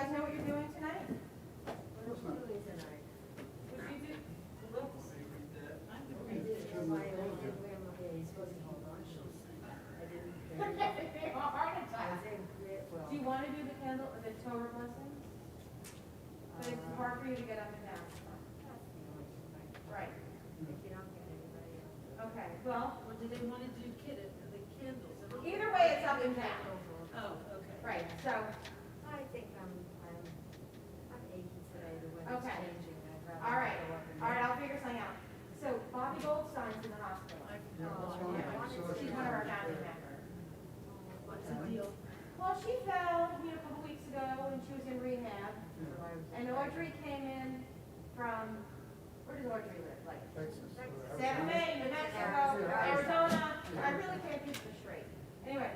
guys know what you're doing tonight? What are we doing tonight? What did you do? Look. I did, that's why I didn't wear my hair, he's supposed to hold on. I didn't. Heart I attack. didn't, well. Do you want to do the candle or the Torah blessings? But it's hard for you to get up and down. Right. If you don't get anybody else. Okay, well, Or do they want to do the candles? either way, it's up and down. Oh, okay. Right, so, I think I'm achy today, the weather's Okay. changing, I'd rather all right, go up and all right, down. I'll figure something out. So Bobby Goldstein's in the hospital. I- She's one of our family members. What's the deal? Well, she fell, a couple weeks ago, and she was in rehab. So I was- And Audrey came in from, where does Audrey live? Like Texas. San Maine, New Mexico, Arizona. I really can't keep this straight. Anyway,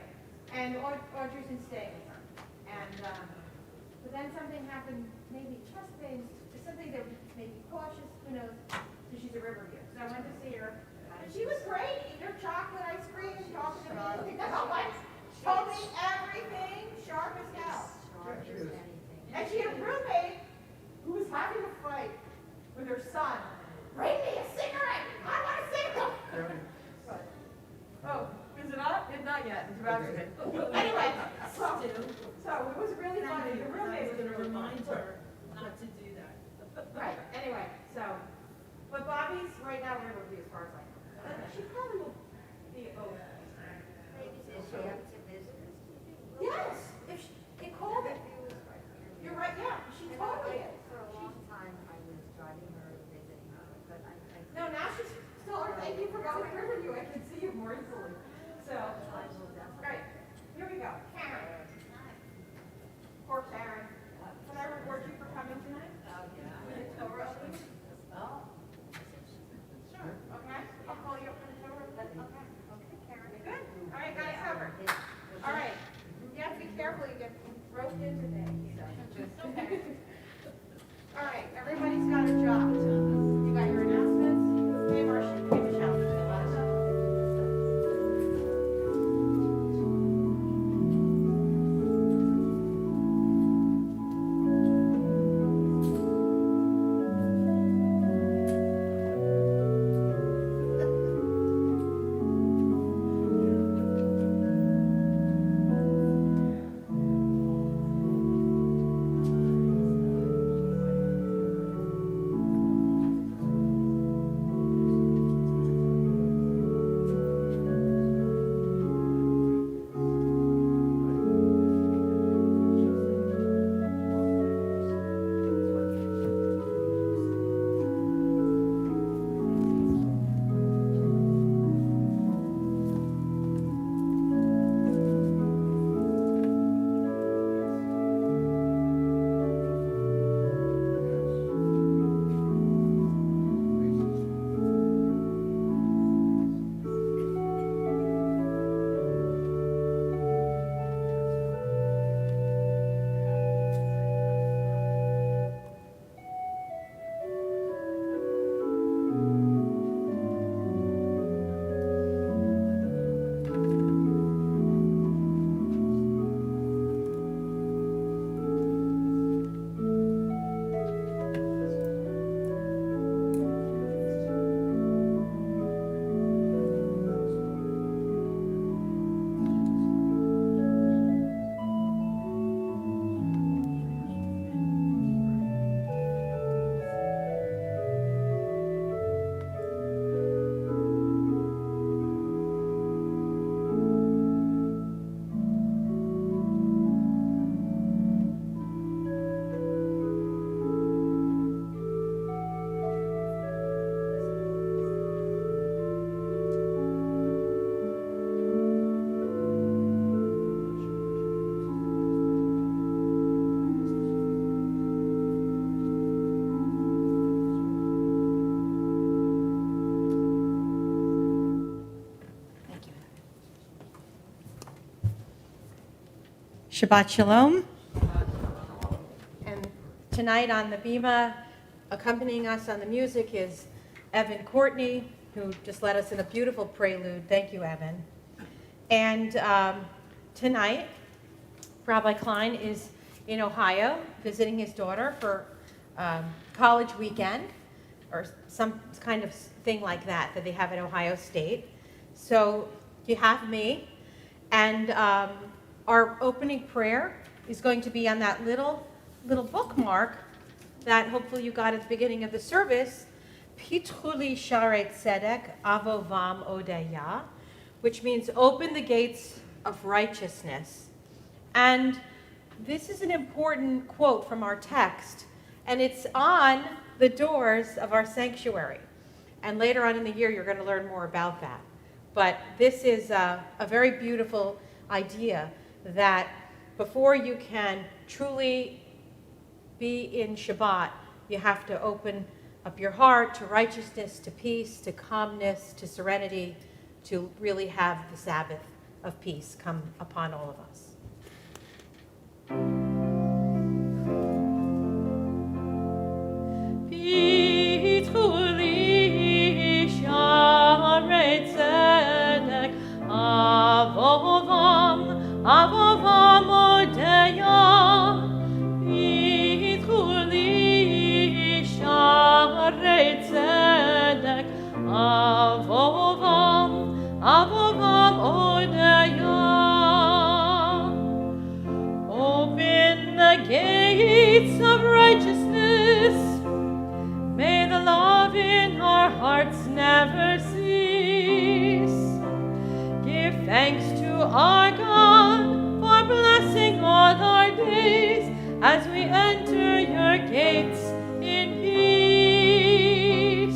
and Audrey's been staying with her. And, but then something happened, maybe chest pains, something that made me cautious, who knows? So she's a Riverview. So I went to see her. And she was great, eating her chocolate ice cream, talking to me. You know, like, told me everything, sharp as hell. Sharp as anything. And she had a roommate who was having a fight with her son. Bring me a cigarette! I want a cigarette! Oh, is it up? It's not yet. It's about to be. Anyway, so it was really funny. The roommate was going to really remind funny. her not to do that. Right, anyway, so, but Bobby's right now Riverview as far as I know. She probably will be over. Maybe does she have to visitors? Yes, if she, they called it. You're right, yeah, she totally is. For a long time, I was driving her, visiting her, but I. No, now she's still, thank you for going to Riverview, I can see you more easily. So, I will definitely. right, here we go, Karen. Poor Karen. Can I reward you for coming tonight? Oh, yeah. With the Torah opening? Oh. Sure, okay, I'll call you up for the Torah. Okay, Karen. You good? All right, got it covered. All right, you have to be careful, you get roped into things, so. Okay. All right, everybody's got a job. You got your announcements? Hey, Marcia, hey, Michelle. Shabbat Shalom. And tonight on the Bima, accompanying us on the music is Evan Courtney, who just led us in a beautiful prelude. Thank you, Evan. And tonight, Rabbi Klein is in Ohio visiting his daughter for college weekend, or some kind of thing like that they have at Ohio State. So you have me, and our opening prayer is going to be on that little bookmark that hopefully you got at the beginning of the service, Pitchuli Sharet Tzedek Avovam Odeya, which means open the gates of righteousness. And this is an important quote from our text, and it's on the doors of our sanctuary. And later on in the year, you're going to learn more about that. But this is a very beautiful idea that before you can truly be in Shabbat, you have to open up your heart to righteousness, to peace, to calmness, to serenity, to really have the Sabbath of peace come upon all of us. Avovam odeya, pitchuli sharei tzedek. Avovam odeya. Open the gates of righteousness. May the love in our hearts never cease. Give thanks to our God for blessing all our days as we enter your gates in peace.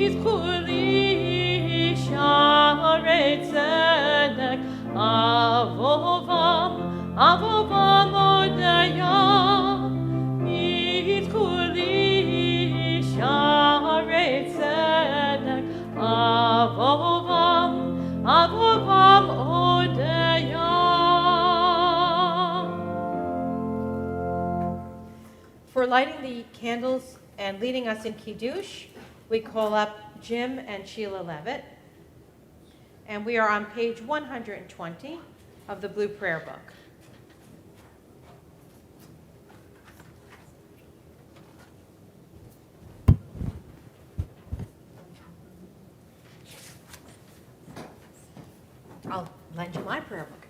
Pitchuli sharei tzedek. Avovam odeya. Pitchuli sharei tzedek. Avovam odeya. For lighting the candles and leading us in Kiddush, we call up Jim and Sheila Levitt. And we are on page 120 of the Blue Prayer Book. I'll lend you my prayer book.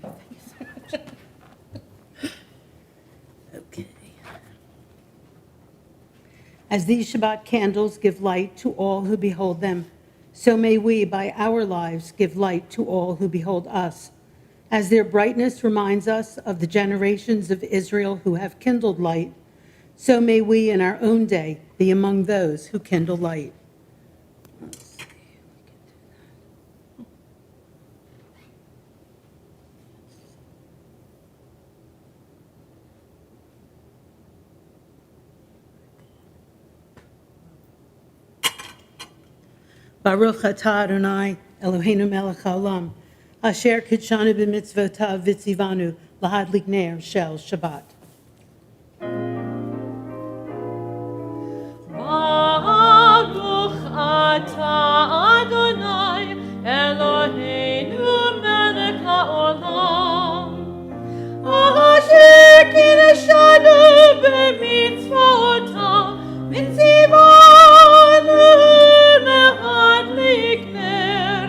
Okay. As these Shabbat candles give light to all who behold them, so may we, by our lives, give light to all who behold us. As their brightness reminds us of the generations of Israel who have kindled light, so may we in our own day be among those who kindle light. Let's see. Baruch atah Adonai Eloheinu melech haolam, asher kidshanu b'mitzvotav v'tzivanu lahadlik ner shel Shabbat. Baruch atah Adonai Eloheinu melech haolam, asher kidshanu b'mitzvotav v'tzivanu lahadlik ner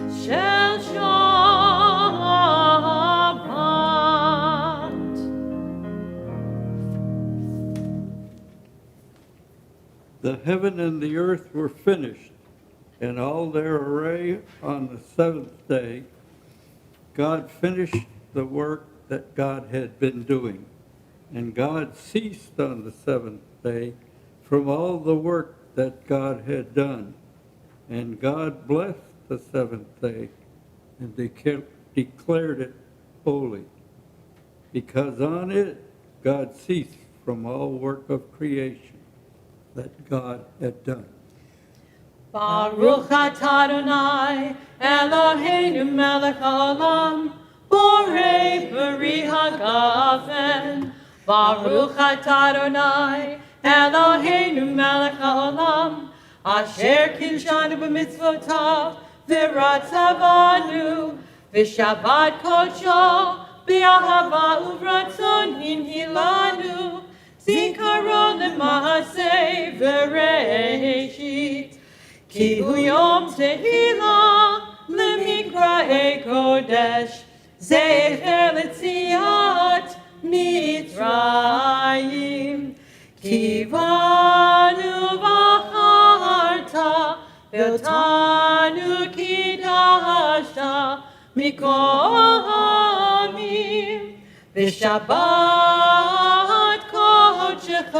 shel Shabbat. The heaven and the earth were finished, and all their array on the seventh day. God finished the work that God had been doing, and God ceased on the seventh day from all the work that God had done. And God blessed the seventh day and declared it holy, because on it God ceased from all work of creation that God had done. Baruch atah Adonai Eloheinu melech haolam, borei peri hagafen. Baruch atah Adonai Eloheinu melech haolam, asher kidshanu b'mitzvotav v'ratzavanu v'shabbat kodsho באהבה וברצון הנהילנו, זיכרון למעשה וראשית. כי הוא יום תהילה למקראי קודש, זכר ליציאת מצרים. כי בנו בחרת ואותנו קידשת מכל העמים, בשבת קודשך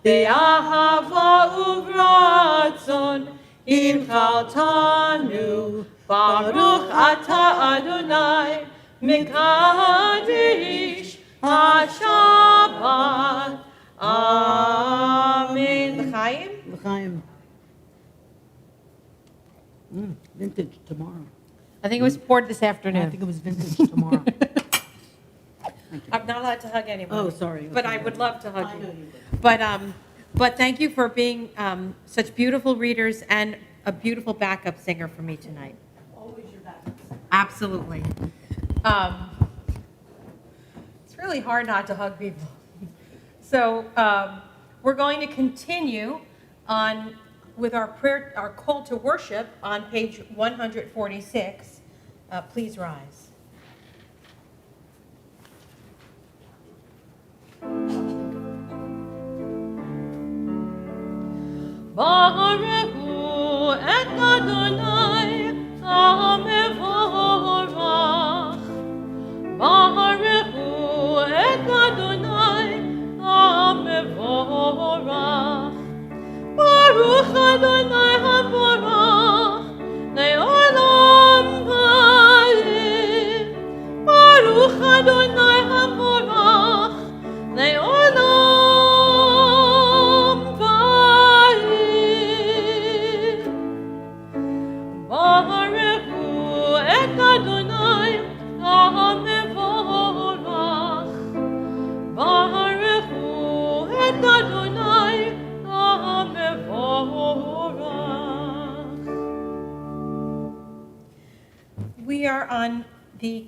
באהבה וברצון הנחלתנו. ברוך אתה אדוני מקדש השבת. Amen. L'chaim? L'chaim. Vintage tomorrow. I think it was poured this I afternoon. think it was vintage tomorrow. I'm not allowed to hug anyone. Oh, sorry. But I would love to hug I you. know you would. But thank you for being such beautiful readers and a beautiful backup singer for me tonight. Always your backup. Absolutely. It's really hard not to hug people. So we're going to continue on with our prayer, our call to worship on page 146. Please rise. Baruchu et Adonai HaMevorach. Baruchu et Adonai HaMevorach. Baruch Adonai HaMevorach le'olam va'ed. Baruch Adonai HaMevorach le'olam va'ed. Baruchu et Adonai HaMevorach. Baruchu et Adonai HaMevorach. We are on the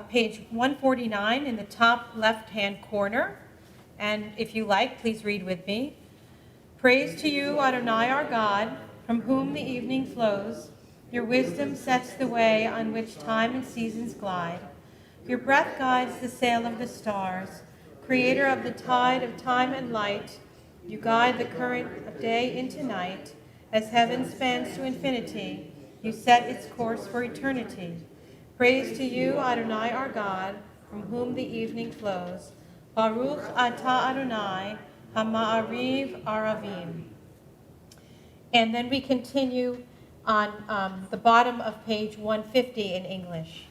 page 149 in the top left-hand corner. And if you like, please read with me. Praise to you, Adonai our God, from whom the evening flows. Your wisdom sets the way on which time and seasons glide. Your breath guides the sail of the stars. Creator of the tide of time and light, you guide the current of day into night. As heaven spans to infinity, you set its course for eternity. Praise to you, Adonai our God, from whom the evening flows. Baruch atah Adonai, Hama'ariv Aravim. And then we continue on the bottom of page 150 in English.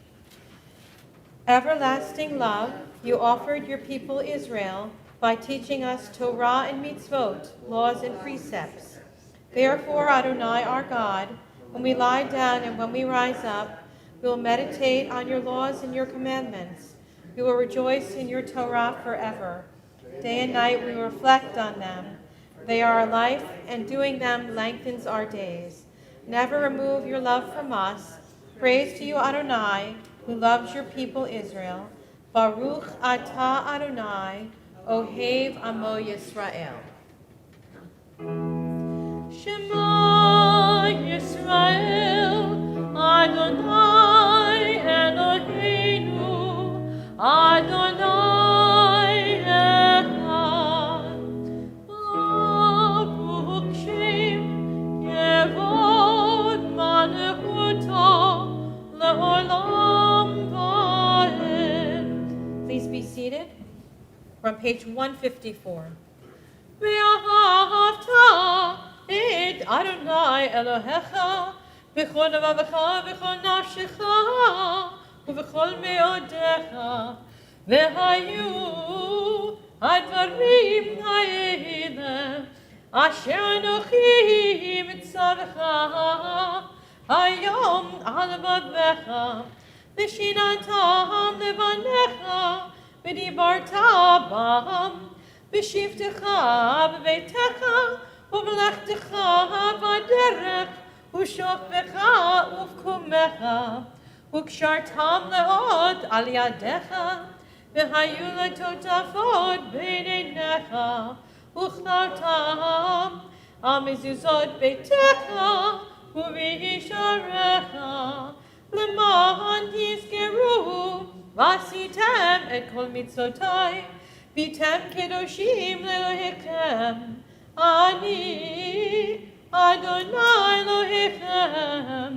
Everlasting love, you offered your people Israel by teaching us Torah and mitzvot, laws and precepts. Therefore, Adonai our God, when we lie down and when we rise up, we will meditate on your laws and your commandments. We will rejoice in your Torah forever. Day and night we reflect on them. They are our life, and doing them lengthens our days. Never remove your love from us. Praise to you, Adonai, who loves your people Israel. Baruch atah Adonai, Ohev Amo Yisrael. Shema Yisrael, Adonai Eloheinu, Adonai Echad. Baruch Shem Yevod Malchuto Le'olam Va'ed. Please be seated. We're on page 154. ואהבת את אדוני אלוהיך בכל לבבך ובכל נפשך ובכל מאודיך, והיו הדברים האלה אשר אנוכי מצווך היום על לבבך, ושיננתם לבניך ודיברת בם בשבתך בביתך ובלכתך בדרך ושוכבך ובקומך וקשרתם מאוד על ידיך, והיו לטוטפות בין עיניך, וכתבתם על מזוזות ביתך ובישעריך, למען תזכרו ועשיתם את כל מצוותיי, והייתם קדושים לאלוהיכם. אני אדוני אלוהיכם,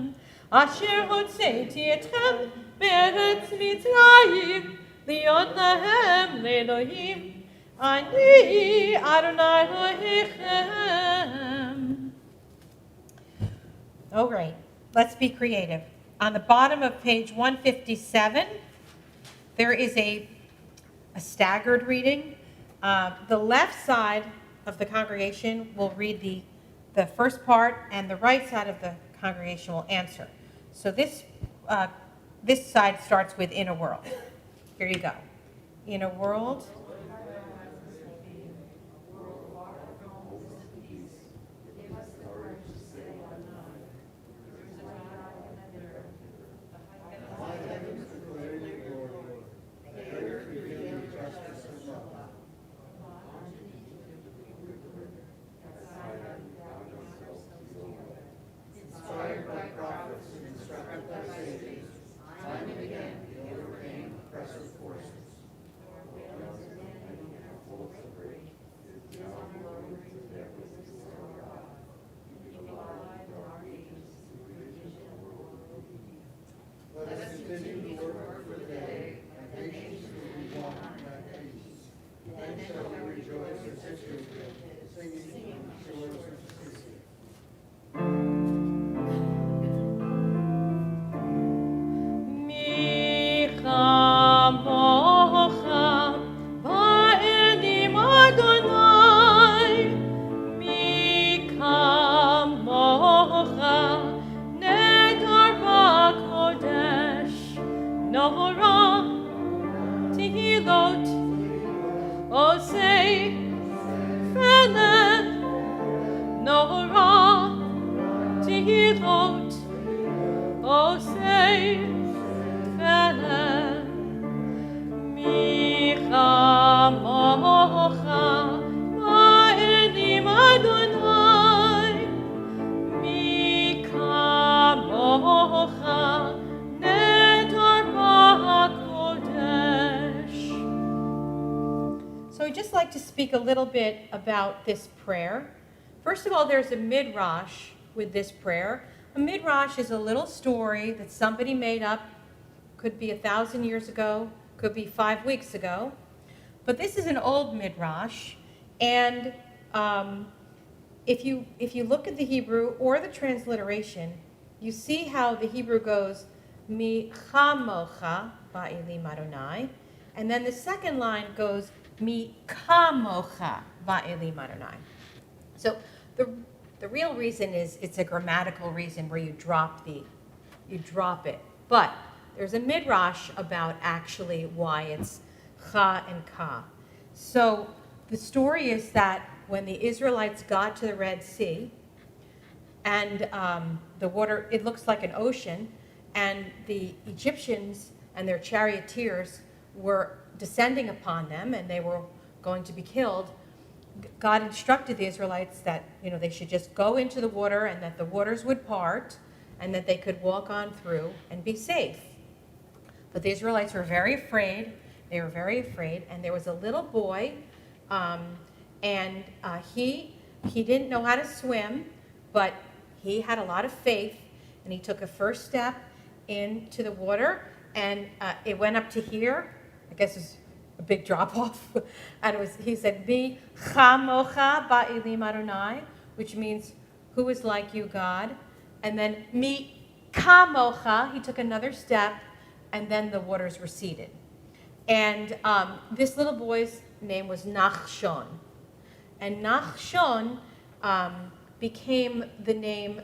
אשר הוצאתי אתכם מארץ מצרים, להיות להם לאלוהים. אני אדוני אלוהיכם. All right, let's be creative. On the bottom of page 157, there is a staggered reading. The left side of the congregation will read the first part, and the right side of the congregation will answer. So this side starts with "In a World." Here you go. In a world. So I'd just like to speak a little bit about this prayer. First of all, there's a midrash with this prayer. A midrash is a little story that somebody made up. Could be 1,000 years ago, could be 5 weeks ago. But this is an old midrash, and if you look at the Hebrew or the transliteration, you see how the Hebrew goes, Mi chamocha ba'elim Adonai, and then the second line goes, Mi kamocha ba'elim Adonai. So the real reason is it's a grammatical reason where you drop it. But there's a midrash about actually why it's cha and ka. So the story is that when the Israelites got to the Red Sea, and the water, it looks like an ocean, and the Egyptians and their charioteers were descending upon them, and they were going to be killed, God instructed the Israelites that, they should just go into the water and that the waters would part and that they could walk on through and be safe. But the Israelites were very afraid. They were very afraid. And there was a little boy, and he didn't know how to swim, but he had a lot of faith, and he took a first step into the water, and it went up to here. I guess it's a big drop off. And he said, Mi chamocha ba'elim Adonai, which means, who is like you, God? And then Mi kamocha, he took another step, and then the waters receded. And this little boy's name was Nachshon. And Nachshon became the name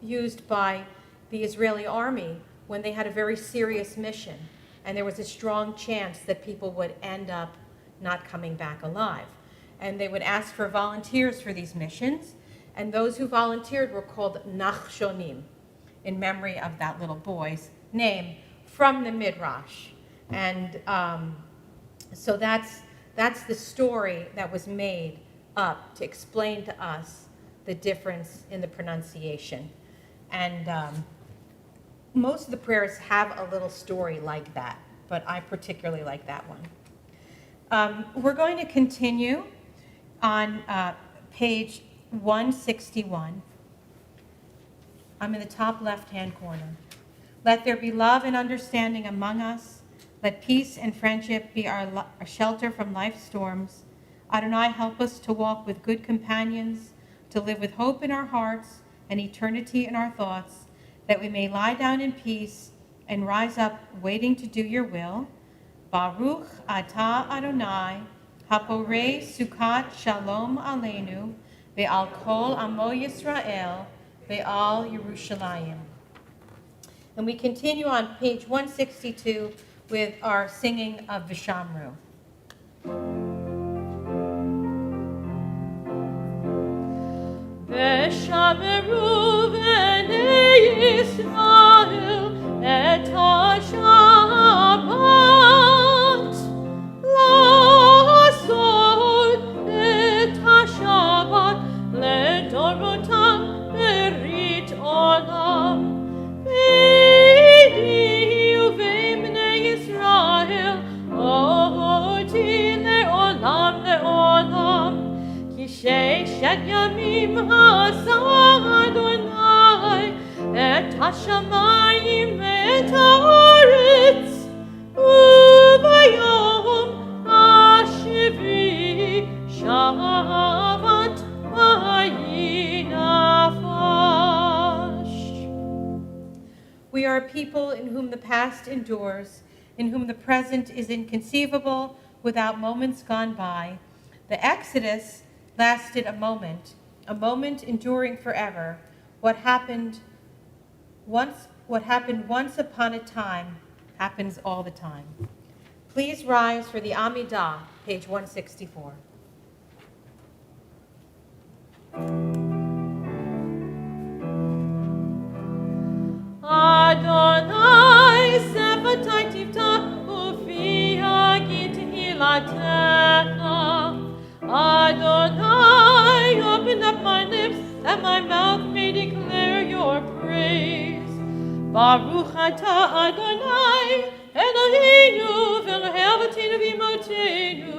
used by the Israeli army when they had a very serious mission. And there was a strong chance that people would end up not coming back alive. And they would ask for volunteers for these missions. And those who volunteered were called Nachshonim, in memory of that little boy's name from the Midrash. And so that's the story that was made up to explain to us the difference in the pronunciation. And most of the prayers have a little story like that, but I particularly like that one. We're going to continue on page 161. I'm in the top left-hand corner. Let there be love and understanding among us. Let peace and friendship be our shelter from life's storms. Adonai, help us to walk with good companions, to live with hope in our hearts and eternity in our thoughts, that we may lie down in peace and rise up waiting to do your will. Baruch atah Adonai, haporei sukat shalom aleinu, ve'al kol amo Yisrael, ve'al Yerushalayim. And we continue on page 162 with our singing of Vishamru. Veshameru b'nei Yisrael et ha-Shabbat, la'asot et ha-Shabbat ledorotam berit olam. V'edi u'v'bnei Yisrael oti le'olam le'olam. Shed yamim ha'asa Adonai et hashamayim et haaretz u'bayom ha'shvi shavat vayinafash. We are a people in whom the past endures, in whom the present is inconceivable without moments gone by. The Exodus lasted a moment enduring forever. What happened once upon a time happens all the time. Please rise for the Amidah, page 164. Adonai sefatai tiftach ufi hagid hilatecha. Adonai, open up my lips, that my mouth may declare your praise. Baruch atah Adonai, Eloheinu, v'Elohei Avotenu v'Imotenu,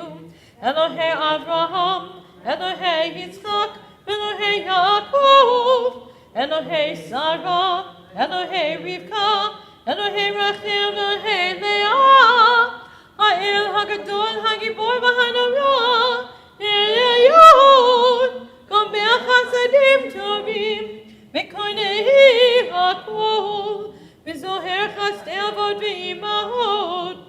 Elohei Avraham, Elohei Yitzchak, v'Elohei Yaakov, Elohei Sarah, Elohei Rivka, Elohei Rachel, Elohei Leah, Ha'el Hagadol, Hagibor v'Hanarah, Elyon, Gomer Chasadim Tovim, Mekonei HaKol, V'Zoher Chasdei Avot V'Imahot,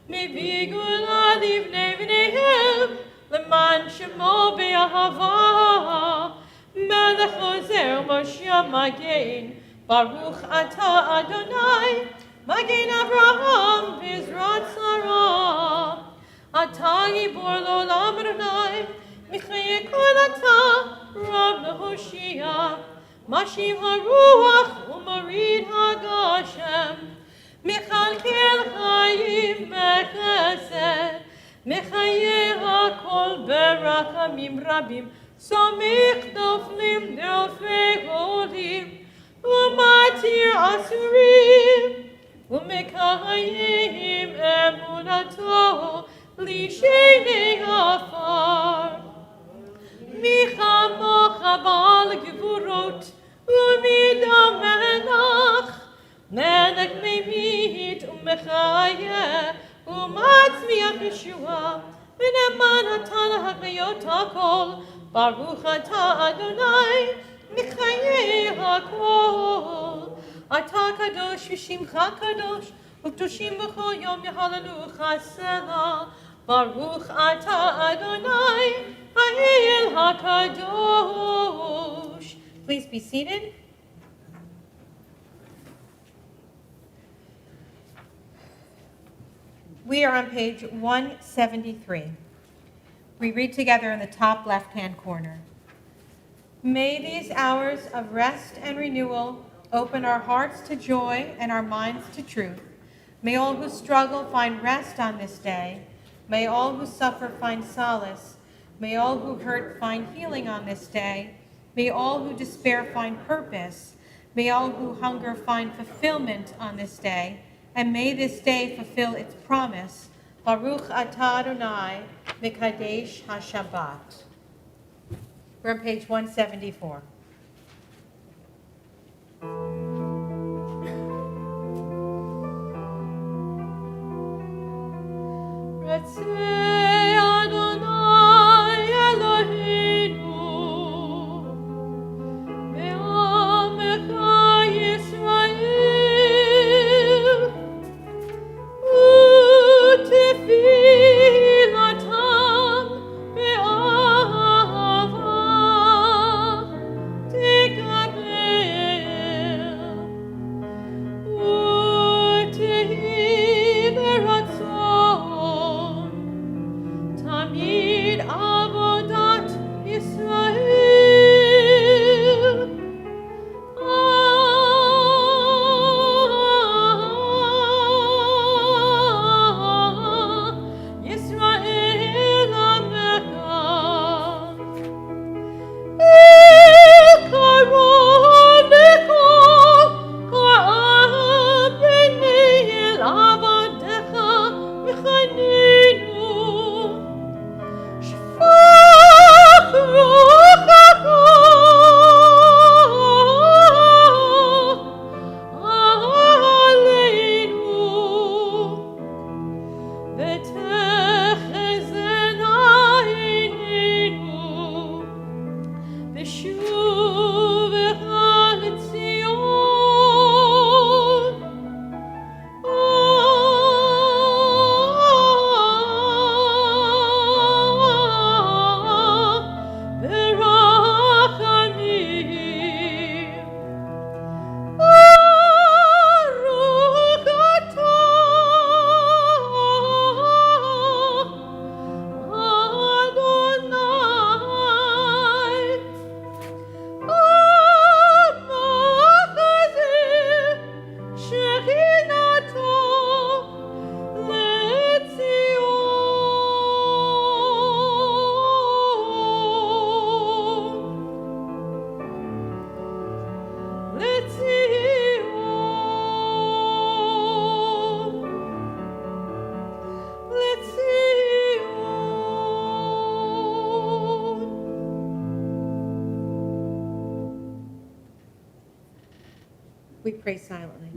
Mevigula Livnei V'Neihem, Leman Shemo Be'ahava, Melech Ozer Moshe Magen, Baruch atah Adonai, Magen Avraham V'Ezrat Sarah. Atah Gibor L'Olam Adonai, Michayeh Kol Atah, Rav Nehoshia, Mashiv HaRuach U'Marid HaGashem, Mechalkel Chayim Bechesed, Mechayeh HaKol Berachamim Rabim, Somich Noflim Derofei Golim, U'Matir Asurim, U'Mekayehim Emunato, Lishenei Afar. Michamocha Baal Gevurot, Umidam Melech, Melech Memit Umechayeh, Umatzmiach Yeshua, V'neman Hatana Hagayot HaKol, Baruch atah Adonai, Michayeh HaKol. Atah Kadosh V'Shimcha Kadosh, U'Kdoshim B'chol Yom Yehalalu Chasela. Baruch atah Adonai, Ha'el HaKadosh. Please be seated. We are on page 173. We read together in the top left-hand corner. May these hours of rest and renewal Open our hearts to joy and our minds to truth. May all who struggle find rest on this day. May all who suffer find solace. May all who hurt find healing on this day. May all who despair find purpose. May all who hunger find fulfillment on this day. And may this day fulfill its promise. Baruch atah Adonai mekadesh haShabbat. We're on page 174. Ratzei Adonai Eloheinu, be'amecha Yisrael, u'tefilatam be'ahava tekabel, u'tehi beratzon, tamid avodat Yisrael. Yisrael Amecha, El karov lekol ka'am b'nei el avadecha v'chaninu. Shfach ruchacha aleinu, v'techezen einenu, v'shuvecha l'tzion. V'rachamim, Baruch atah Adonai, המחזיר שכינתו לציון. לציון. We pray silently.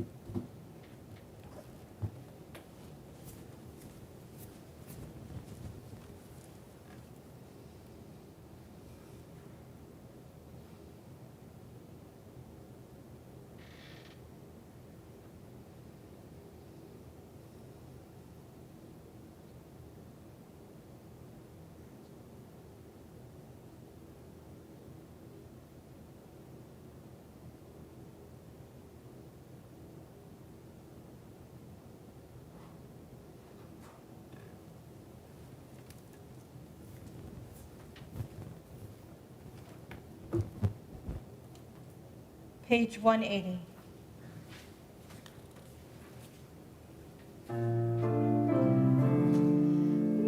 Page 180.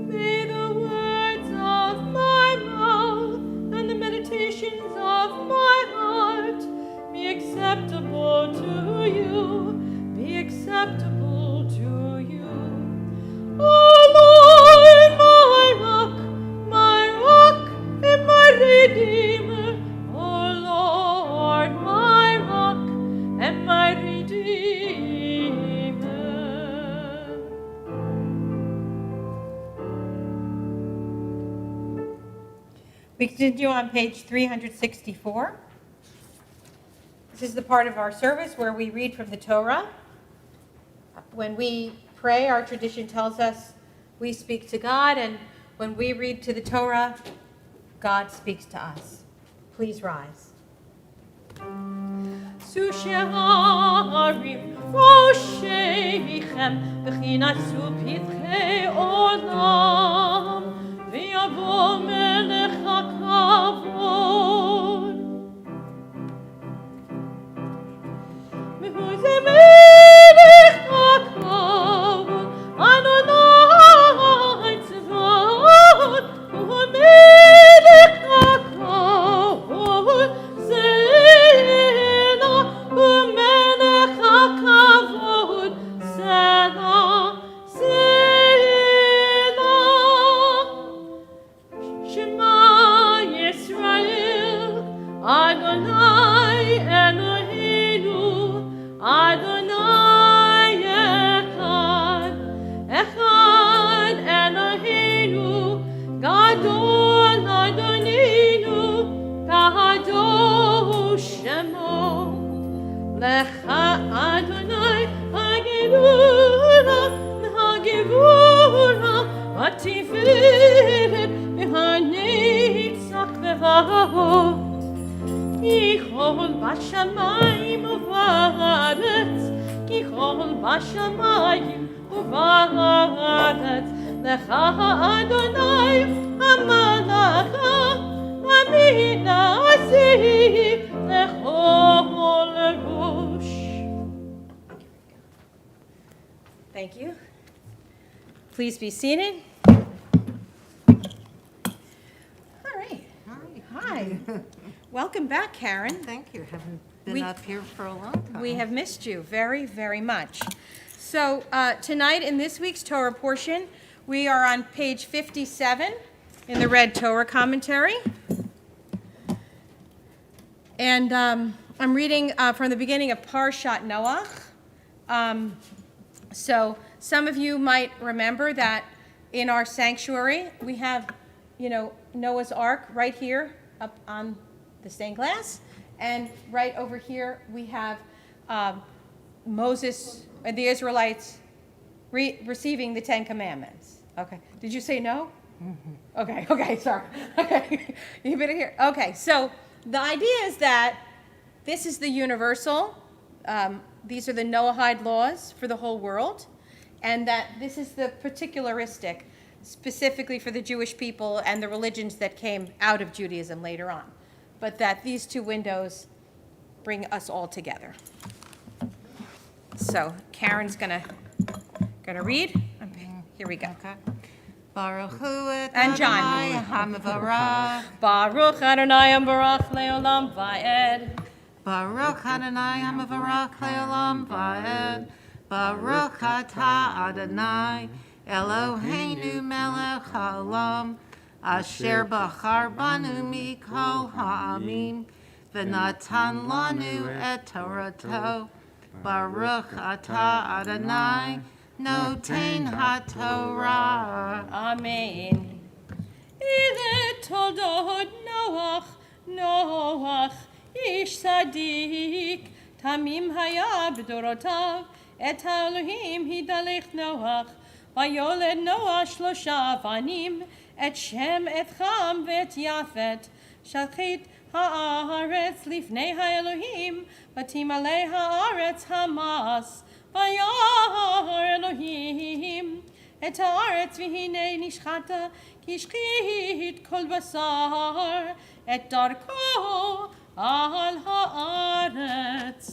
May the words of my mouth and the meditations of my heart be acceptable to you, be acceptable to you. O Lord, my rock and my redeemer. O Lord, my rock and my redeemer. We continue on page 364. This is the part of our service where we read from the Torah. When we pray, our tradition tells us we speak to God, and when we read to the Torah, God speaks to us. Please rise. Susheharim Roshechem V'chinatzu Pithchei Olam V'yavo Melech HaKavod כל בשמיים ובארץ, כי כל בשמיים ובארץ, לך אדוני המלאכה, עמי נעשי לכל ראש. Thank you. Please be seated. All right. Hi. Welcome back, Karen. Thank you. Haven't been We- up here for a long time. We have missed you very, very much. So tonight, in this week's Torah portion, we are on page 57 in the Red Torah Commentary. And I'm reading from the beginning of Parshat Noach. So some of you might remember that in our sanctuary, we have, Noah's Ark right here up on the stained glass. And right over here, we have Moses and the Israelites receiving the Ten Commandments. Okay. Did you say no? Mm-hmm. Okay, sorry. Okay. You better hear. Okay, so the idea is that this is the universal, these are the Noahide laws for the whole world, and that this is the particularistic, specifically for the Jewish people and the religions that came out of Judaism later on. But that these two windows bring us all together. So Karen's gonna read. Okay, here we go. Okay. Baruch hu et And John. Adonai hamavarach. Baruch Adonai Barach Leolam Vaed. Baruch Adonai hamavarach leolam vaed. Baruch atah Adonai Eloheinu melech haolam. Asher bachar banu mikol ha'amim. V'natan lanu et Torato. Baruch atah Adonai noten haTorah. Amen. Ile toldot Noach, ish sadik, tamim haya b'dorotav, et Elohim hidalech Noach, vayoled Noach shlosha vanim, et Shem et Cham v'et Yafet, shachit haaretz lifnei haElohim, v'timalei haaretz hamas, vayar Elohim, et haaretz v'hinei nishchata, ki shchit kol basar, et darko al haaretz.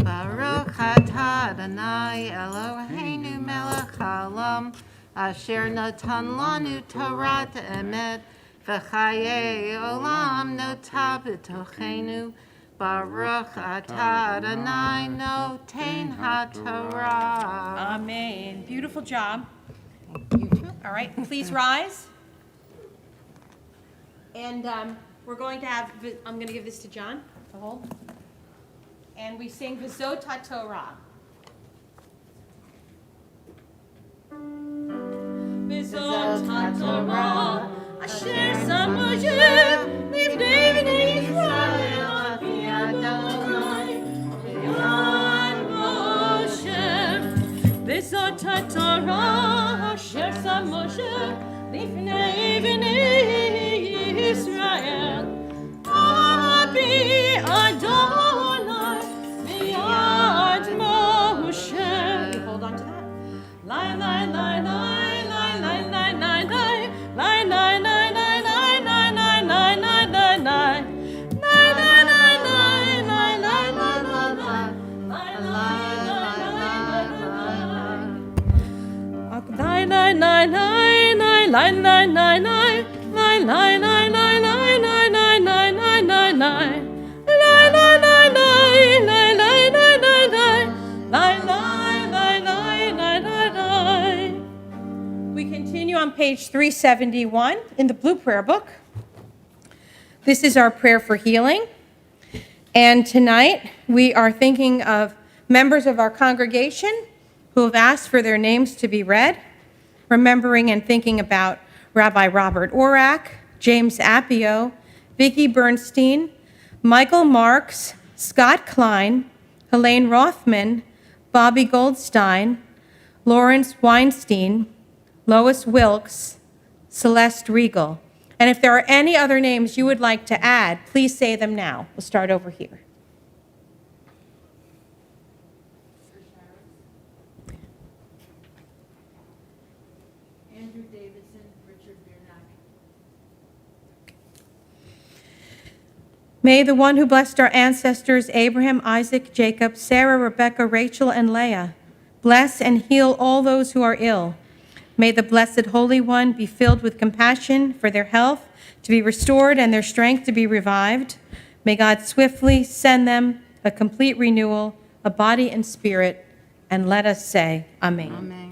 Baruch atah Adonai Eloheinu melech haolam, asher natan lanu Torat emet, v'chayei olam notah b'tochenu. Baruch atah Adonai noten haTorah. Amen. Beautiful job. You too. All right, please rise. And we're going to have, I'm going to give this to John to hold. And we sing V'zot HaTorah. V'zot HaTorah, asher sam Moshe lifnei bnei Yisrael afi Adonai b'yad Moshe. V'zot HaTorah, asher sam Moshe lifnei bnei Yisrael afi Adonai b'yad Moshe. You hold on to that. Lie, lie, lie, lie. We continue on page 371 in the Blue Prayer Book. This is our prayer for healing. And tonight we are thinking of members of our congregation who have asked for their names to be read, remembering and thinking about Rabbi Robert Orak, James Appio, Vicki Bernstein, Michael Marks, Scott Klein, Helene Rothman, Bobby Goldstein, Lawrence Weinstein, Lois Wilkes, Celeste Regal. And if there are any other names you would like to add, please say them now. We'll start over here. Andrew Davidson, Richard Biernack. May the one who blessed our ancestors, Abraham, Isaac, Jacob, Sarah, Rebekah, Rachel, and Leah, bless and heal all those who are ill. May the Blessed Holy One be filled with compassion for their health to be restored and their strength to be revived. May God swiftly send them a complete renewal of body and spirit, and let us say, Amen. Amen.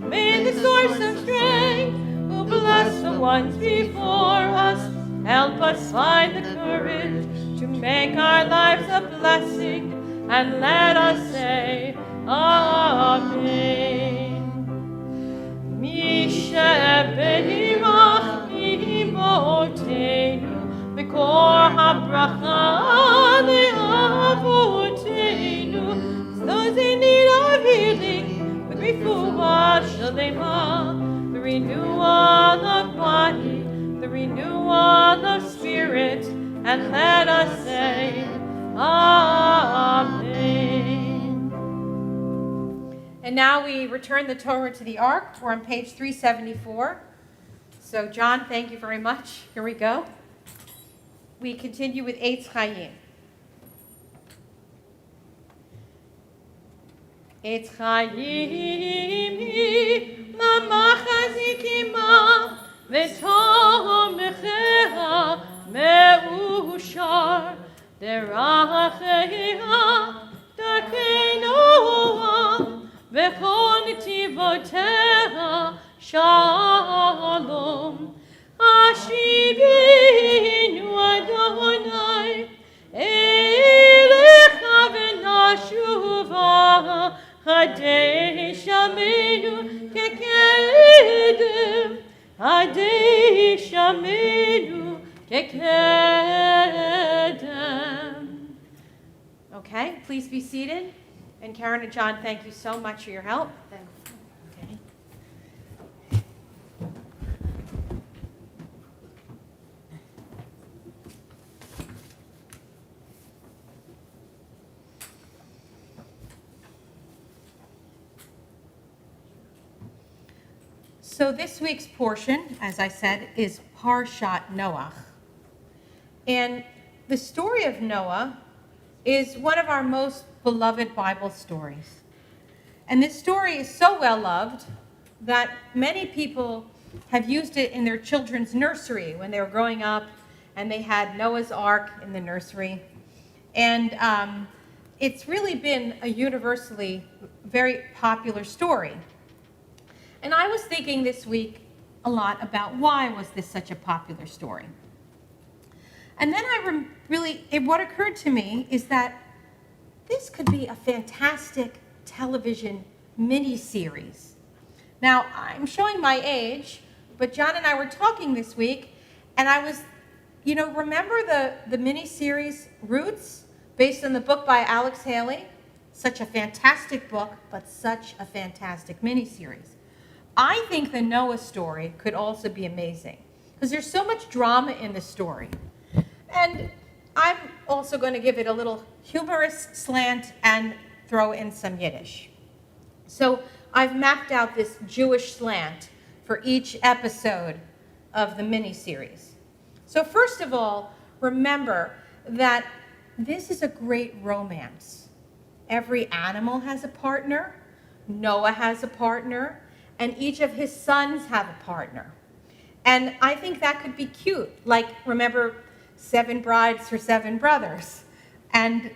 May the source of strength, who bless the ones before us, help us find the courage to make our lives a blessing, and let us say, Amen. מקור הברכה לאבותינו, those in need of healing, with refuah shalema, the renewal of body, the renewal of spirit, and let us say, Amen. And now we return the Torah to the Ark. We're on page 374. So John, thank you very much. Here we go. We continue with Eitz Chaim. Eitz Chaim hi lamachazikima v'tomechea me'ushar deracheha darkei v'chol netivoteha shalom. Ashivinu Adonai elecha v'nashuva hadei shamenu kekedem hadei shamenu kekedem. Okay, please be seated. And Karen and John, thank you so much for your help. Okay. So this week's portion, as I said, is Parshat Noach. And the story of Noah is one of our most beloved Bible stories. And this story is so well loved that many people have used it in their children's nursery when they were growing up, and they had Noah's Ark in the nursery. And it's really been a universally very popular story. And I was thinking this week a lot about why was this such a popular story. And then what occurred to me is that this could be a fantastic television mini-series. Now, I'm showing my age, but John and I were talking this week, and I was, remember the mini-series Roots, based on the book by Alex Haley? Such a fantastic book, but such a fantastic mini-series. I think the Noah story could also be amazing, because there's so much drama in the story. And I'm also going to give it a little humorous slant and throw in some Yiddish. So I've mapped out this Jewish slant for each episode of the mini-series. So first of all, remember that this is a great romance. Every animal has a partner, Noah has a partner, and each of his sons have a partner. And I think that could be cute. Like, remember, 7 brides for 7 brothers. And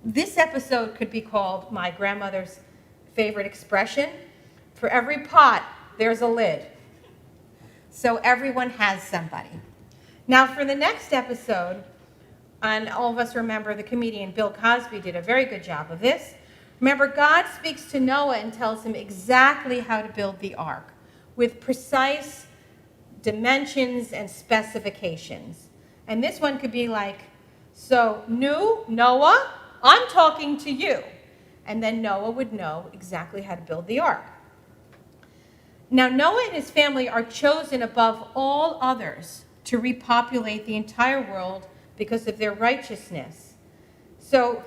this episode could be called my grandmother's favorite expression: for every pot, there's a lid. So everyone has somebody. Now for the next episode, and all of us remember the comedian Bill Cosby did a very good job of this. Remember, God speaks to Noah and tells him exactly how to build the ark, with precise dimensions and specifications. And this one could be like, so Noah, I'm talking to you. And then Noah would know exactly how to build the ark. Now, Noah and his family are chosen above all others to repopulate the entire world because of their righteousness. So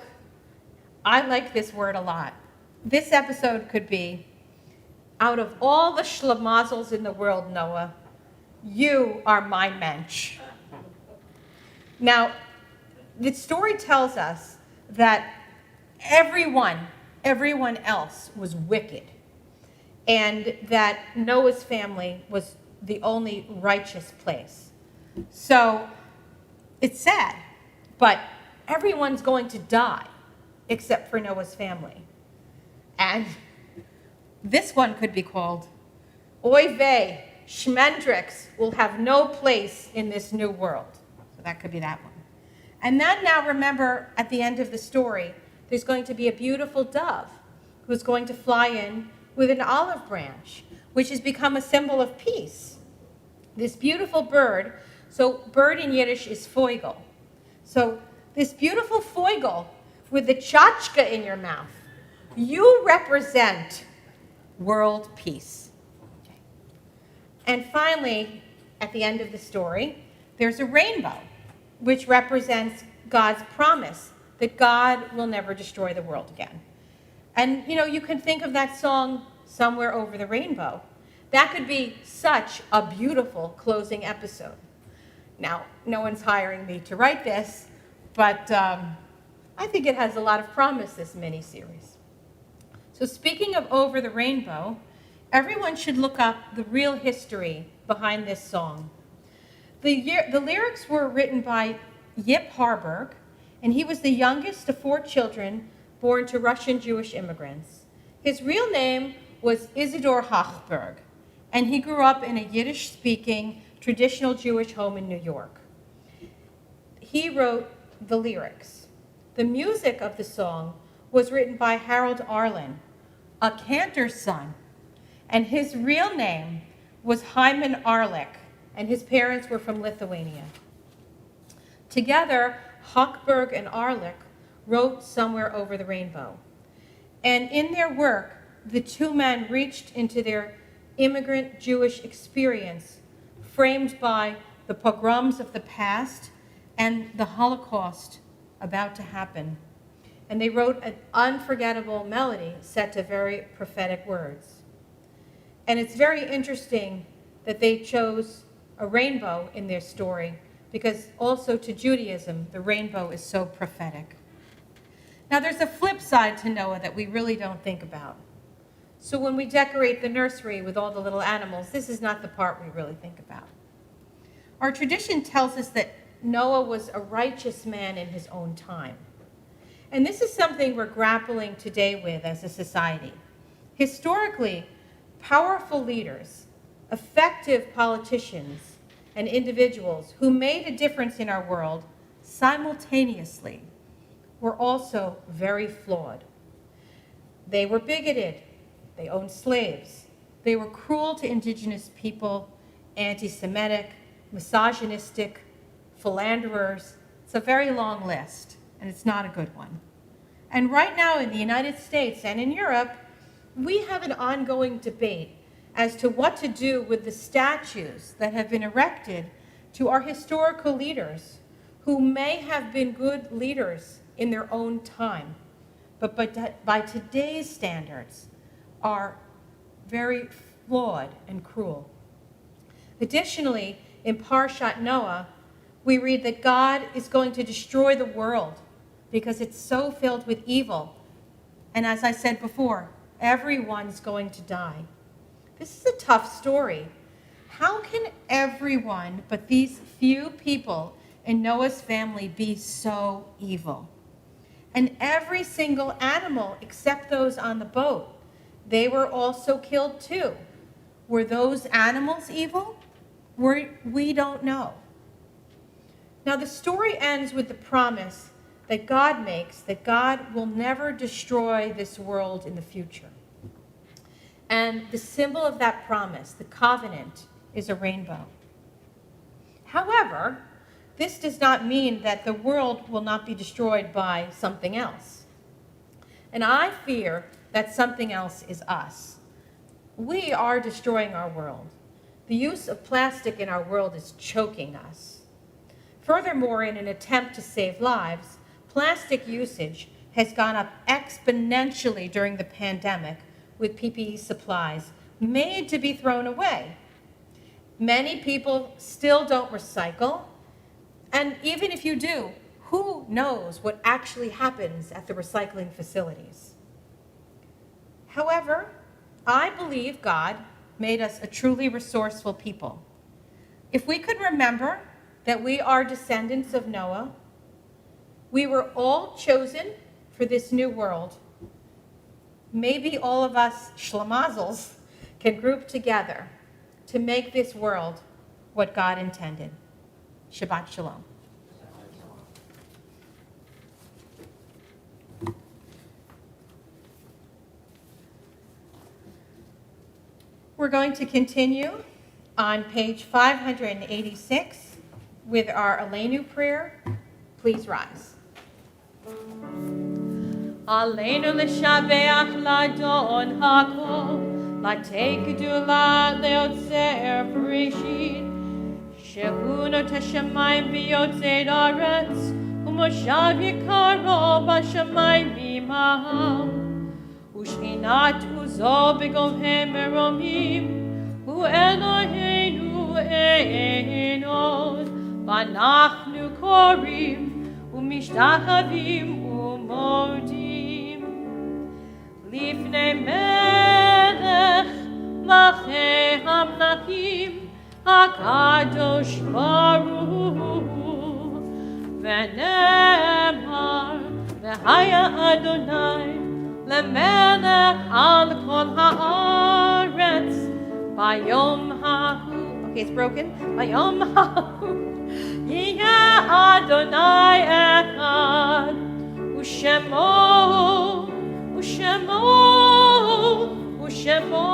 I like this word a lot. This episode could be, out of all the schlamazels in the world, Noah, you are my mensch. Now, the story tells us that everyone else was wicked, and that Noah's family was the only righteous place. So it's sad, but everyone's going to die except for Noah's family. And this one could be called, Oy vey, Schmendrix will have no place in this new world. So that could be that one. And then now remember, at the end of the story, there's going to be a beautiful dove who's going to fly in with an olive branch, which has become a symbol of peace. This beautiful bird, so bird in Yiddish is foigel. So this beautiful foigel with the tchotchke in your mouth, you represent world peace. Okay. And finally, at the end of the story, there's a rainbow, which represents God's promise that God will never destroy the world again. And, you can think of that song, Somewhere Over the Rainbow. That could be such a beautiful closing episode. Now, no one's hiring me to write this, but I think it has a lot of promise, this mini-series. So speaking of Over the Rainbow, everyone should look up the real history behind this song. The lyrics were written by Yip Harburg, and he was the youngest of 4 children born to Russian Jewish immigrants. His real name was Isidor Hochberg, and he grew up in a Yiddish-speaking traditional Jewish home in New York. He wrote the lyrics. The music of the song was written by Harold Arlen, a Cantor's son, and his real name was Hyman Arlik, and his parents were from Lithuania. Together, Hochberg and Arlik wrote Somewhere Over the Rainbow. And in their work, the 2 men reached into their immigrant Jewish experience, framed by the pogroms of the past and the Holocaust about to happen. And they wrote an unforgettable melody set to very prophetic words. And it's very interesting that they chose a rainbow in their story, because also to Judaism, the rainbow is so prophetic. Now, there's a flip side to Noah that we really don't think about. So when we decorate the nursery with all the little animals, this is not the part we really think about. Our tradition tells us that Noah was a righteous man in his own time. And this is something we're grappling today with as a society. Historically, powerful leaders, effective politicians, and individuals who made a difference in our world simultaneously were also very flawed. They were bigoted. They owned slaves. They were cruel to indigenous people, anti-Semitic, misogynistic, philanderers. It's a very long list, and it's not a good one. And right now in the United States and in Europe, we have an ongoing debate as to what to do with the statues that have been erected to our historical leaders who may have been good leaders in their own time, but by today's standards are very flawed and cruel. Additionally, in Parshat Noah, we read that God is going to destroy the world because it's so filled with evil. And as I said before, everyone's going to die. This is a tough story. How can everyone but these few people in Noah's family be so evil? And every single animal except those on the boat, they were also killed too. Were those animals evil? We don't know. Now the story ends with the promise that God makes that God will never destroy this world in the future. And the symbol of that promise, the covenant, is a rainbow. However, this does not mean that the world will not be destroyed by something else. And I fear that something else is us. We are destroying our world. The use of plastic in our world is choking us. Furthermore, in an attempt to save lives, plastic usage has gone up exponentially during the pandemic with PPE supplies made to be thrown away. Many people still don't recycle, and even if you do, who knows what actually happens at the recycling facilities? However, I believe God made us a truly resourceful people. If we could remember that we are descendants of Noah, we were all chosen for this new world. Maybe all of us schlamazels can group together to make this world what God intended. Shabbat Shalom. We're going to continue on page 586 with our Aleinu prayer. Please rise. Aleinu l'shabeach l'adon hakol, l'tei gedula leotzer bereshit, shehu not hashamayim v'yotzei haaretz, u'moshav yikaro b'shamayim v'imaham. Ushchinat uzo b'govhem meromim, u'Eloheinu einod, v'anachnu korim, u'mishtachavim u'modim. Lifnei melech malchei hamlachim, HaKadosh Baruch Hu, v'nemar v'haya Adonai, Lemelech al kol haaretz, bayom hahu. Okay, it's broken. Bayom hahu, yeh Adonai echad, u'shemo, u'shemo, u'shemo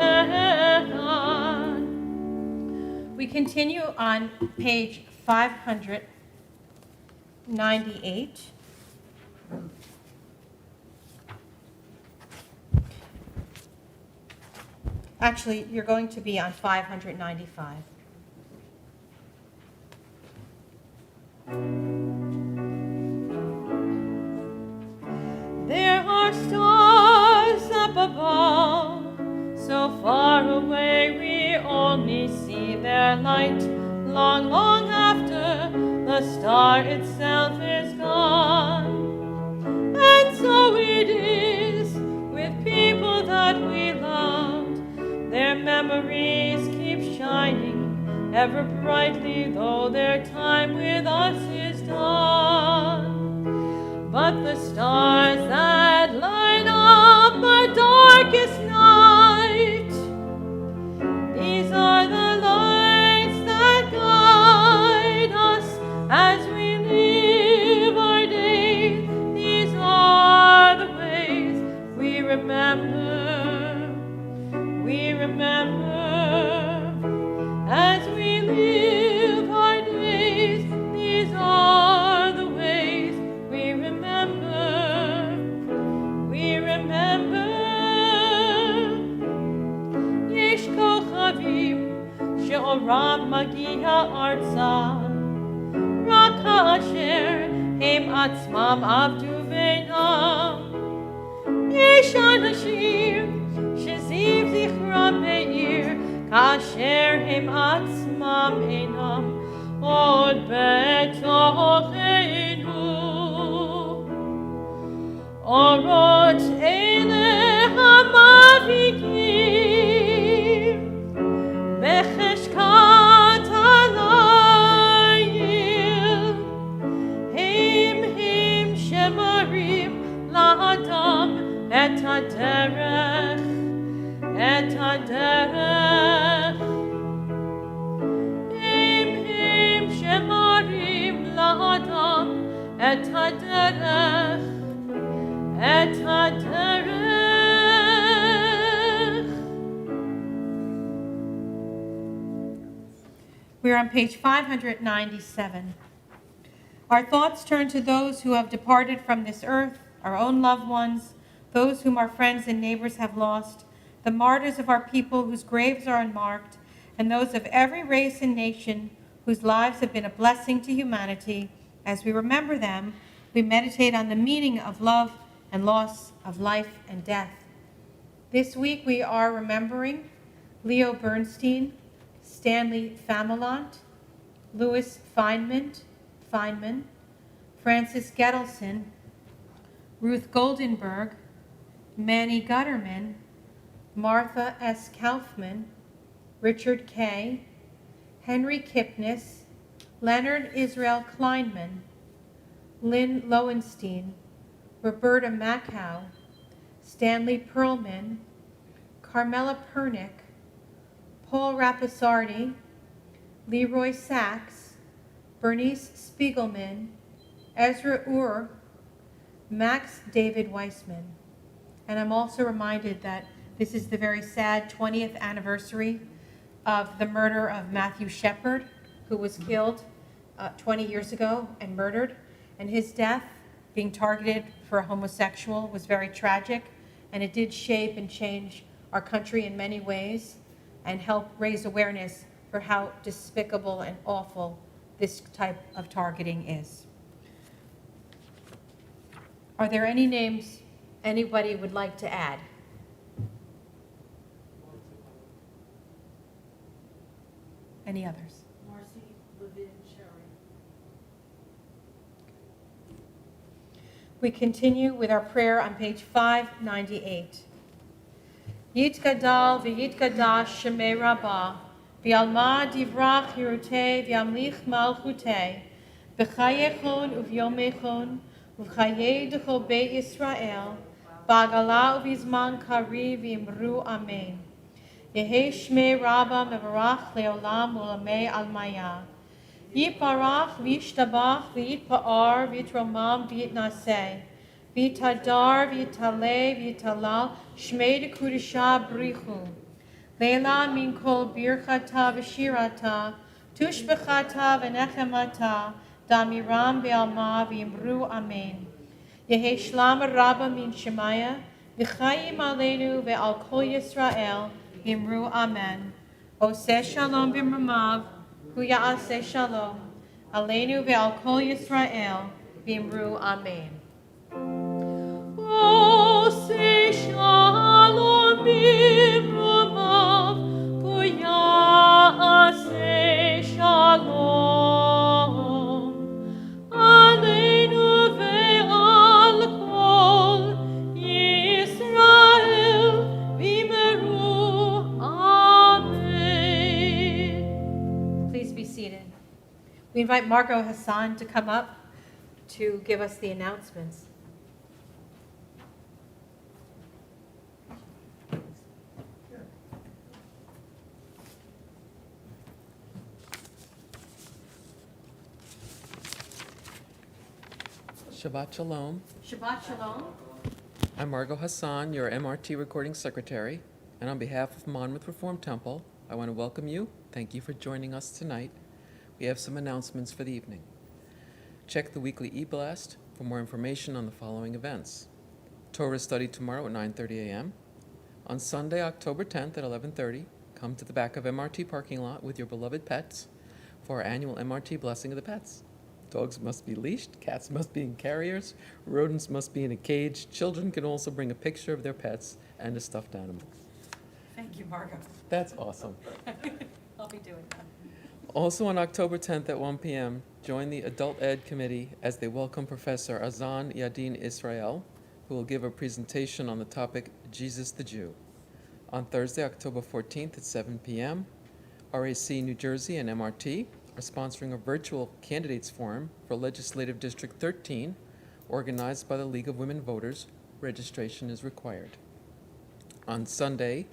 echad. We continue on page 598. Actually, you're going to be on 595. There are stars up above, so far away we only see their light, long, long after the star itself is gone. And so it is with people that we loved. Their memories keep shining ever brightly, though their time with us is done. But the stars that light up our darkest night, these are the lights that guide us as we live our days. These are the ways we remember. We remember as we live our days. These are the ways we remember. We remember. Yesh kochavim she'oram magia arza, rak ha'asher hem atzmam avdu veinam. Yesh anashim sheziv zichram me'ir, kasher hem atzmam einam od betocheinu. Orot ele hamavikim becheshkat halayil, hem shemarim la'adam et haderech, et haderech. Hem shemarim la'adam et haderech, et haderech. We are on page 597. Our thoughts turn to those who have departed from this earth, our own loved ones, those whom our friends and neighbors have lost, the martyrs of our people whose graves are unmarked, and those of every race and nation whose lives have been a blessing to humanity. As we remember them, we meditate on the meaning of love and loss of life and death. This week we are remembering Leo Bernstein, Stanley Famelant, Louis Feynman, Francis Gettelson, Ruth Goldenberg, Manny Gutterman, Martha S. Kaufman, Richard Kay, Henry Kipnis, Leonard Israel Kleinman, Lynn Lowenstein, Roberta Macau, Stanley Perlman, Carmela Pernick, Paul Rapisardi, Leroy Sachs, Bernice Spiegelman, Ezra Ur, Max David Weissman. And I'm also reminded that this is the very sad 20th anniversary of the murder of Matthew Shepard, who was killed 20 years ago and murdered. And his death, being targeted for a homosexual, was very tragic. And it did shape and change our country in many ways and help raise awareness for how despicable and awful this type of targeting is. Are there any names anybody would like to add? Any others? Marcy, Levin, Sherry. We continue with our prayer on page 598. Yitgadal v'yitgadash shemei Rabbah, v'alma divrach hirutei v'amlich malchutei, v'chayechon uv'yomechon, uv'chayei d'chol beit Yisrael, v'agala uv'izman kari v'imru amen. Yehi shmei Rabbah mevarach leolam u'lamei almaya. Yitbarach v'yishtabach v'yitpa'ar v'yitromam v'yitnaseh. V'yitadar v'yitaleh v'yitalal shmei dekudisha brichu. Leila min kol birchata v'shirata tushbechata v'nechemata damiram be'alma v'yimru amen. Yehi shlam rabba min shemaya v'chayim aleinu ve'al kol Yisrael v'yimru amen. Oseh shalom b'mramav hu ya'aseh shalom aleinu ve'al kol Yisrael v'yimru amen. Oseh shalom b'mramav hu ya'aseh shalom aleinu ve'al kol Yisrael v'yimru amen. Please be seated. We invite Margot Hassan to come up to give us the announcements. Shabbat Shalom. Shabbat Shalom. I'm Margot Hassan, your MRT recording secretary, and on behalf of Monmouth Reform Temple, I want to welcome you. Thank you for joining us tonight. We have some announcements for the evening. Check the weekly e-blast for more information on the following events. Torah study tomorrow at 9:30 a.m. On Sunday, October 10th at 11:30, come to the back of MRT parking lot with your beloved pets for our annual MRT Blessing of the Pets. Dogs must be leashed, cats must be in carriers, rodents must be in a cage. Children can also bring a picture of their pets and a stuffed animal. Thank you, Margot. That's awesome. I'll be doing that. Also on October 10th at 1 p.m., join the Adult Ed Committee as they welcome Professor Azan Yadin Israel, who will give a presentation on the topic Jesus the Jew. On Thursday, October 14th at 7 p.m., RAC New Jersey and MRT are sponsoring a virtual candidates forum for Legislative District 13, organized by the League of Women Voters. Registration is required. On Sunday,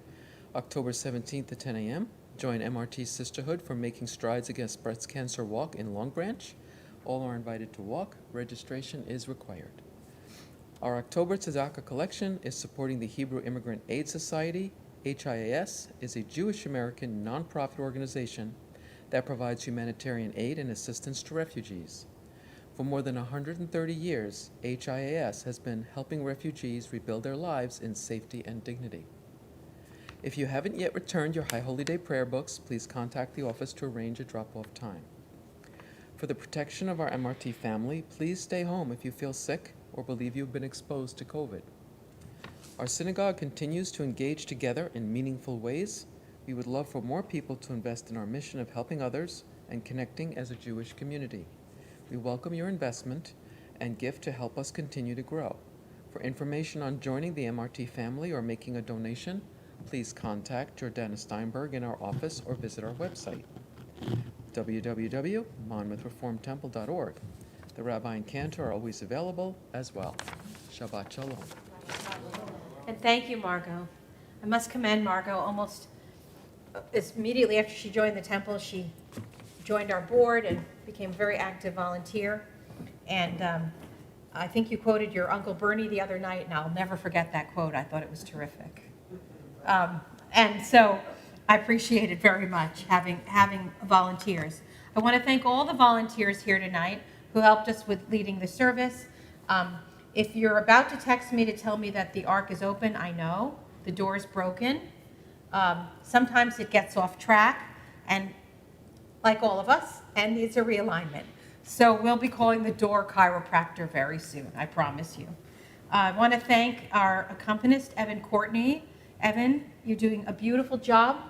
October 17th at 10 a.m., join MRT Sisterhood for Making Strides Against Breast Cancer Walk in Long Branch. All are invited to walk. Registration is required. Our October Tzedakah collection is supporting the Hebrew Immigrant Aid Society. HIAS is a Jewish American nonprofit organization that provides humanitarian aid and assistance to refugees. For more than 130 years, HIAS has been helping refugees rebuild their lives in safety and dignity. If you haven't yet returned your High Holy Day prayer books, please contact the office to arrange a drop-off time. For the protection of our MRT family, please stay home if you feel sick or believe you've been exposed to COVID. Our synagogue continues to engage together in meaningful ways. We would love for more people to invest in our mission of helping others and connecting as a Jewish community. We welcome your investment and gift to help us continue to grow. For information on joining the MRT family or making a donation, please contact Jordana Steinberg in our office or visit our website, www.monmouthreformedtemple.org. The Rabbi and Cantor are always available as well. Shabbat Shalom. And thank you, Margot. I must commend Margot. Almost immediately after she joined the temple, she joined our board and became a very active volunteer. And I think you quoted your Uncle Bernie the other night, and I'll never forget that quote. I thought it was terrific. And so I appreciate it very much, having volunteers. I want to thank all the volunteers here tonight who helped us with leading the service. If you're about to text me to tell me that the ark is open, I know. The door is broken. Sometimes it gets off track, and like all of us, and needs a realignment. So we'll be calling the door chiropractor very soon, I promise you. I want to thank our accompanist, Evan Courtney. Evan, you're doing a beautiful job.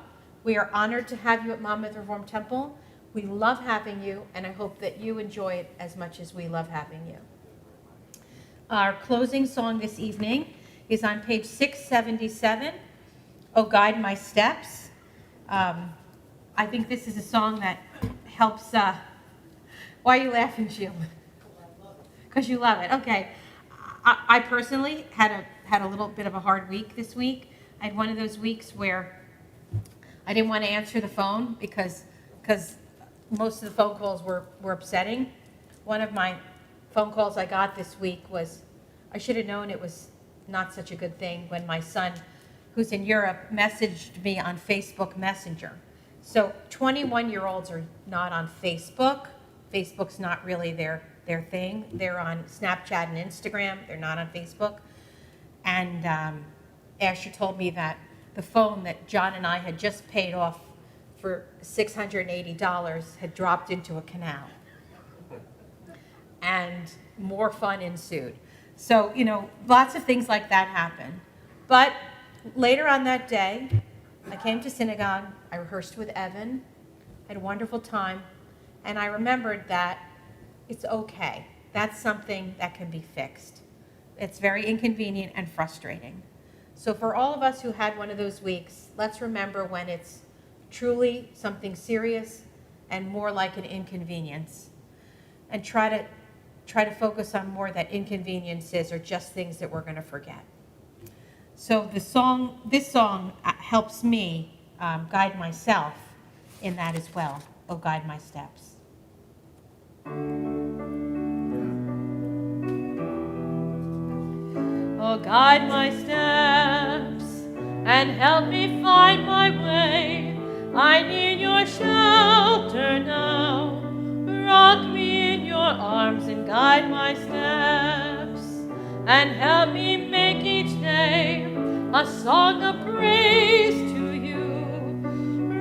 We are honored to have you at Monmouth Reformed Temple. We love having you, and I hope that you enjoy it as much as we love having you. Our closing song this evening is on page 677, "Oh Guide My Steps." I think this is a song that helps. Why are you laughing, Sheila? Because you love it. Okay. I personally had a little bit of a hard week this week. I had one of those weeks where I didn't want to answer the phone because most of the phone calls were upsetting. One of my phone calls I got this week was, I should have known it was not such a good thing when my son, who's in Europe, messaged me on Facebook Messenger. So 21-year-olds are not on Facebook. Facebook's not really their thing. They're on Snapchat and Instagram. They're not on Facebook. And Asher told me that the phone that John and I had just paid off for $680 had dropped into a canal. And more fun ensued. So, lots of things like that happen. But later on that day, I came to synagogue, I rehearsed with Evan, had a wonderful time, and I remembered that it's okay. That's something that can be fixed. It's very inconvenient and frustrating. So for all of us who had one of those weeks, let's remember when it's truly something serious and more like an inconvenience, and try to focus on more that inconveniences are just things that we're going to forget. So this song helps me guide myself in that as well. Oh, guide my steps. Oh, guide my steps and help me find my way. I need your shelter now. Rock me in your arms and guide my steps, and help me make each day a song of praise to you.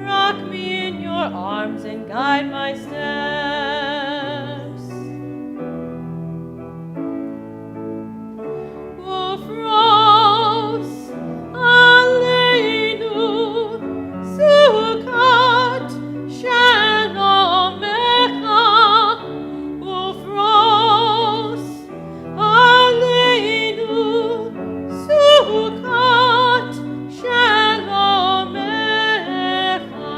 Rock me in your arms and guide my steps. O Fros, Aleinu, Sukkot, Shalom Echa. O Fros, Aleinu, Sukkot, Shalom Echa.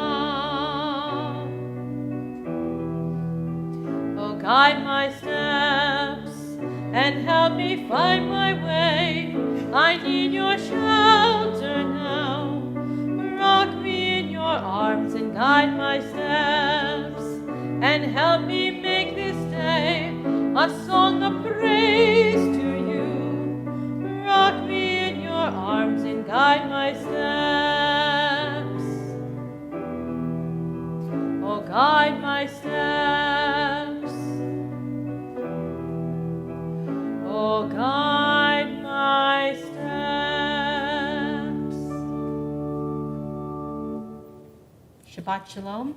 my steps. Oh, guide my steps. Shabbat Shalom.